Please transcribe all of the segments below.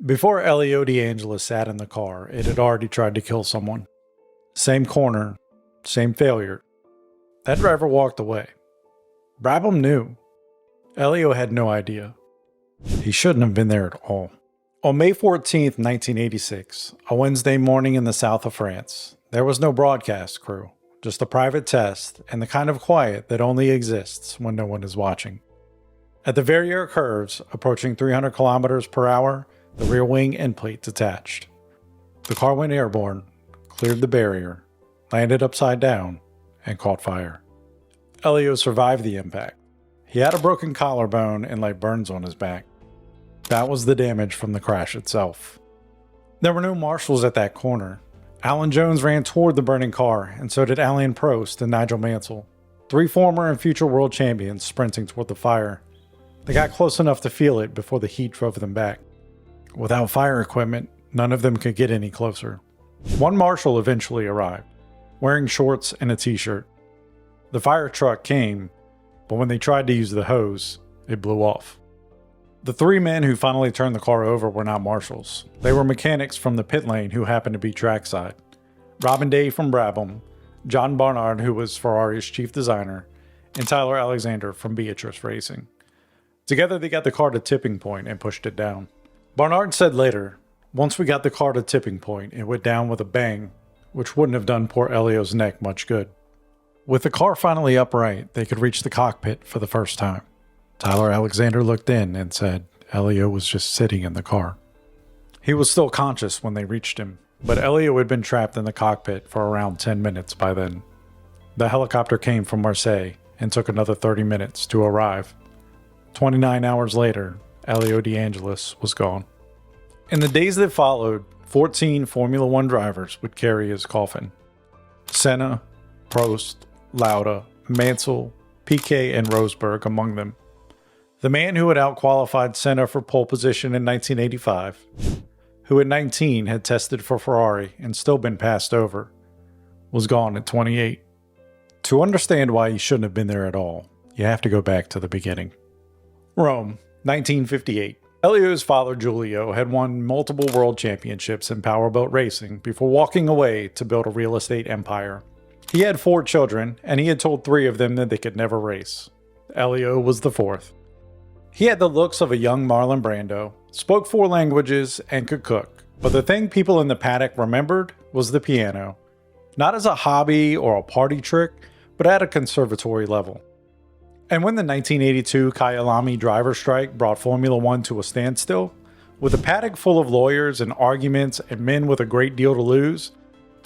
Before Elio de Angelis sat in the car, it had already tried to kill someone. Same corner, same failure. That driver walked away. Brabham knew. Elio had no idea. He shouldn't have been there at all. On May 14th, 1986, a Wednesday morning in the south of France, there was no broadcast crew, just a private test and the kind of quiet that only exists when no one is watching. At the Verrières curves, approaching 300 kilometers per hour, the rear wing end plate detached. The car went airborne, cleared the barrier, landed upside down, and caught fire. Elio survived the impact. He had a broken collarbone and light burns on his back. That was the damage from the crash itself. There were no marshals at that corner. Alan Jones ran toward the burning car, and so did Alain Prost and Nigel Mansell, three former and future world champions sprinting toward the fire. They got close enough to feel it before the heat drove them back. Without fire equipment, none of them could get any closer. One marshal eventually arrived, wearing shorts and a t-shirt. The fire truck came, but when they tried to use the hose, it blew off. The three men who finally turned the car over were not marshals. They were mechanics from the pit lane who happened to be trackside. Robin Day from Brabham, John Barnard, who was Ferrari's chief designer, and Tyler Alexander from Beatrice Racing. Together they got the car to tipping point and pushed it down. Barnard said later, "Once we got the car to tipping point, it went down with a bang, which wouldn't have done poor Elio's neck much good." With the car finally upright, they could reach the cockpit for the first time. Tyler Alexander looked in and said Elio was just sitting in the car. He was still conscious when they reached him, but Elio had been trapped in the cockpit for around 10 minutes by then. The helicopter came from Marseille and took another 30 minutes to arrive. 29 hours later, Elio de Angelis was gone. In the days that followed, 14 Formula One drivers would carry his coffin. Senna, Prost, Lauda, Mansell, Piquet, and Rosberg among them. The man who had outqualified Senna for pole position in 1985, who at 19 had tested for Ferrari and still been passed over, was gone at 28. To understand why he shouldn't have been there at all, you have to go back to the beginning. Rome, 1958. Elio's father, Giulio, had won multiple world championships in powerboat racing before walking away to build a real estate empire. He had 4 children, and he had told 3 of them that they could never race. Elio was the 4th. He had the looks of a young Marlon Brando, spoke 4 languages, and could cook. But the thing people in the paddock remembered was the piano. Not as a hobby or a party trick, but at a conservatory level. And when the 1982 Kyalami driver strike brought Formula One to a standstill, with a paddock full of lawyers and arguments and men with a great deal to lose,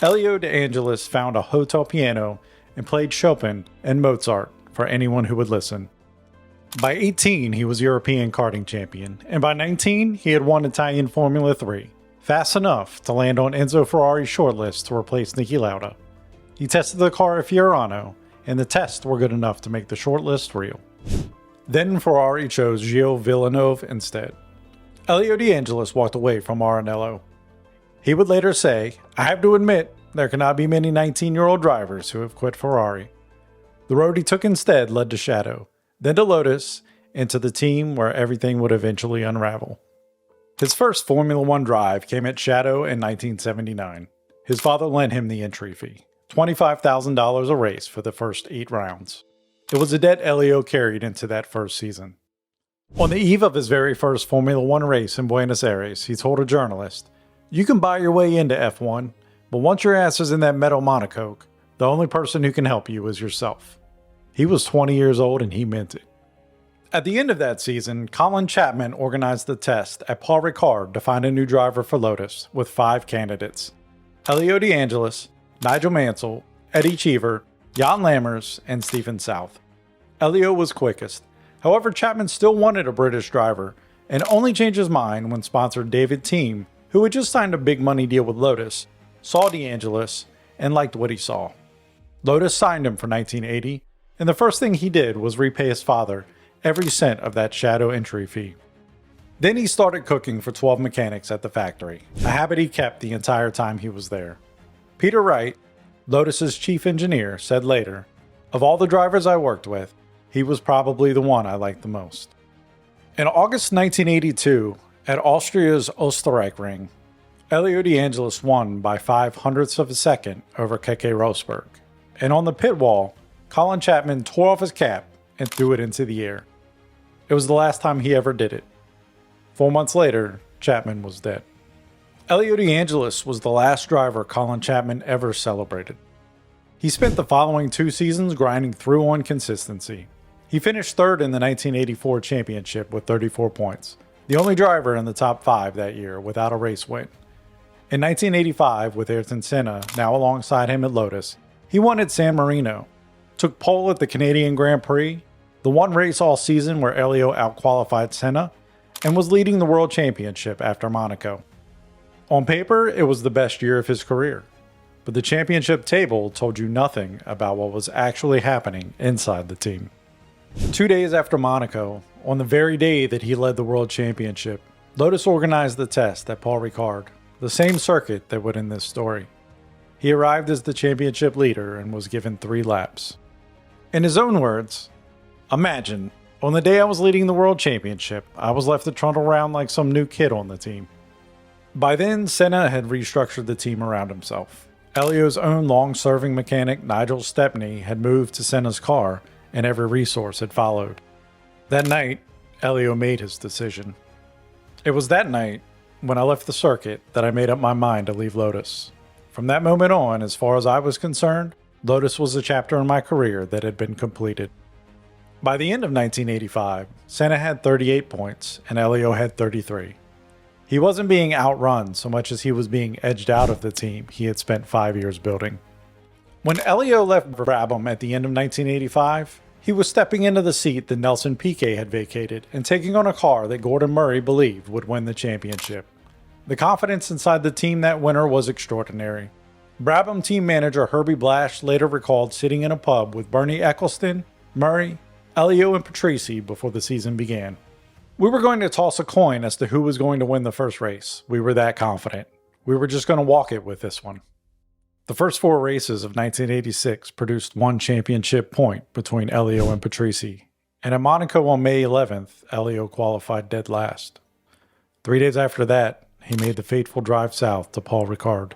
Elio de Angelis found a hotel piano and played Chopin and Mozart for anyone who would listen. By 18, he was European karting champion, and by 19, he had won Italian Formula 3, fast enough to land on Enzo Ferrari's shortlist to replace Niki Lauda. He tested the car at Fiorano, and the tests were good enough to make the shortlist real. Then Ferrari chose Gilles Villeneuve instead. Elio de Angelis walked away from Maranello. He would later say, "I have to admit, there cannot be many 19-year-old drivers who have quit Ferrari." The road he took instead led to Shadow, then to Lotus, and to the team where everything would eventually unravel. His first Formula One drive came at Shadow in 1979. His father lent him the entry fee, $25,000 a race for the first 8 rounds. It was a debt Elio carried into that first season. On the eve of his very first Formula One race in Buenos Aires, he told a journalist, "You can buy your way into F1, but once your ass is in that metal monocoque, the only person who can help you is yourself." He was 20 years old and he meant it. At the end of that season, Colin Chapman organized the test at Paul Ricard to find a new driver for Lotus with 5 candidates: Elio de Angelis, Nigel Mansell, Eddie Cheever, Jan Lammers, and Stephen South. Elio was quickest. However, Chapman still wanted a British driver and only changed his mind when sponsor David Thiem, who had just signed a big money deal with Lotus, saw de Angelis and liked what he saw. Lotus signed him for 1980, and the first thing he did was repay his father every cent of that Shadow entry fee. Then he started cooking for 12 mechanics at the factory, a habit he kept the entire time he was there. Peter Wright, Lotus's chief engineer, said later, "Of all the drivers I worked with, he was probably the one I liked the most." In August 1982, At Austria's Österreich-Ring, Elio de Angelis won by 0.05 of a second over Keke Rosberg, and on the pit wall, Colin Chapman tore off his cap and threw it into the air. It was the last time he ever did it. 4 months later, Chapman was dead. Elio de Angelis was the last driver Colin Chapman ever celebrated. He spent the following 2 seasons grinding through on consistency. He finished third in the 1984 championship with 34 points, the only driver in the top 5 that year without a race win. In 1985, with Ayrton Senna now alongside him at Lotus, he won at San Marino, took pole at the Canadian Grand Prix, the one race all season where Elio outqualified Senna, and was leading the World Championship after Monaco. On paper, it was the best year of his career, but the championship table told you nothing about what was actually happening inside the team. 2 days after Monaco, on the very day that he led the World Championship, Lotus organized the test at Paul Ricard, the same circuit that would end this story. He arrived as the championship leader and was given 3 laps. In his own words, "Imagine, on the day I was leading the World Championship, I was left to trundle around like some new kid on the team." By then, Senna had restructured the team around himself. Elio's own long-serving mechanic, Nigel Stepney, had moved to Senna's car, and every resource had followed. That night, Elio made his decision. It was that night, when I left the circuit, that I made up my mind to leave Lotus. From that moment on, as far as I was concerned, Lotus was a chapter in my career that had been completed. By the end of 1985, Senna had 38 points, and Elio had 33. He wasn't being outrun so much as he was being edged out of the team he had spent 5 years building. When Elio left Brabham at the end of 1985, he was stepping into the seat that Nelson Piquet had vacated and taking on a car that Gordon Murray believed would win the championship. The confidence inside the team that winter was extraordinary. Brabham team manager Herbie Blash later recalled sitting in a pub with Bernie Eccleston, Murray, Elio, and Patrese before the season began. "We were going to toss a coin as to who was going to win the first race. We were that confident. We were just going to walk it with this one." The first 4 races of 1986 produced 1 championship point between Elio and Patrese, and at Monaco on May 11th, Elio qualified dead last. 3 days after that, he made the fateful drive south to Paul Ricard.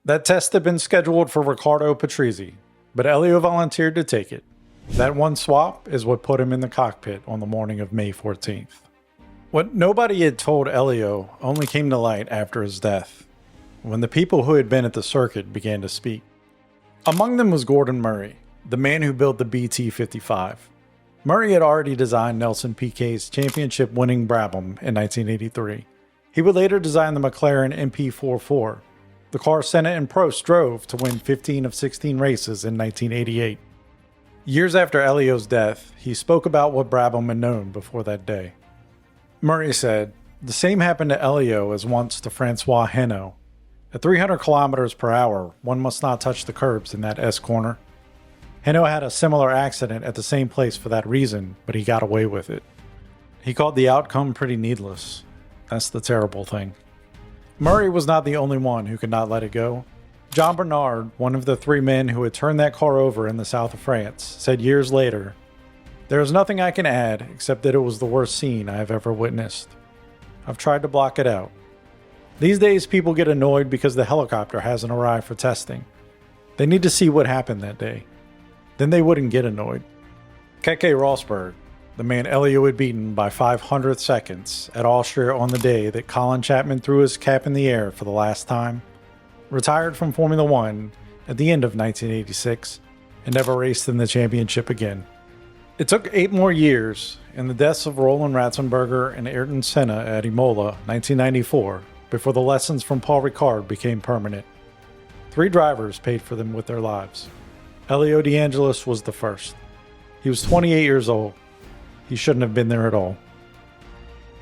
That test had been scheduled for Riccardo Patrese, but Elio volunteered to take it. That one swap is what put him in the cockpit on the morning of May 14th. What nobody had told Elio only came to light after his death, when the people who had been at the circuit began to speak. Among them was Gordon Murray, the man who built the BT-55. Murray had already designed Nelson Piquet's championship-winning Brabham in 1983. He would later design the McLaren MP44, the car Senna and Prost drove to win 15 of 16 races in 1988. Years after Elio's death, he spoke about what Brabham had known before that day. Murray said, "The same happened to Elio as once to Francois Hinault. At 300 kilometers per hour, one must not touch the curbs in that S corner. Hinault had a similar accident at the same place for that reason, but he got away with it. He called the outcome pretty needless. That's the terrible thing." Murray was not the only one who could not let it go. John Bernard, one of the 3 men who had turned that car over in the south of France, said years later, "There is nothing I can add except that it was the worst scene I have ever witnessed. I've tried to block it out. These days people get annoyed because the helicopter hasn't arrived for testing. They need to see what happened that day. Then they wouldn't get annoyed." Keke Rosberg, the man Elio had beaten by 0.05 seconds at Austria on the day that Colin Chapman threw his cap in the air for the last time, retired from Formula One at the end of 1986 and never raced in the championship again. It took 8 more years and the deaths of Roland Ratzenberger and Ayrton Senna at Imola 1994 before the lessons from Paul Ricard became permanent. 3 drivers paid for them with their lives. Elio de Angelis was the first. He was 28 years old. He shouldn't have been there at all.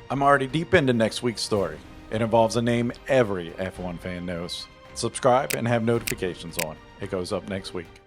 I'm already deep into next week's story. It involves a name every F1 fan knows. Subscribe and have notifications on. It goes up next week.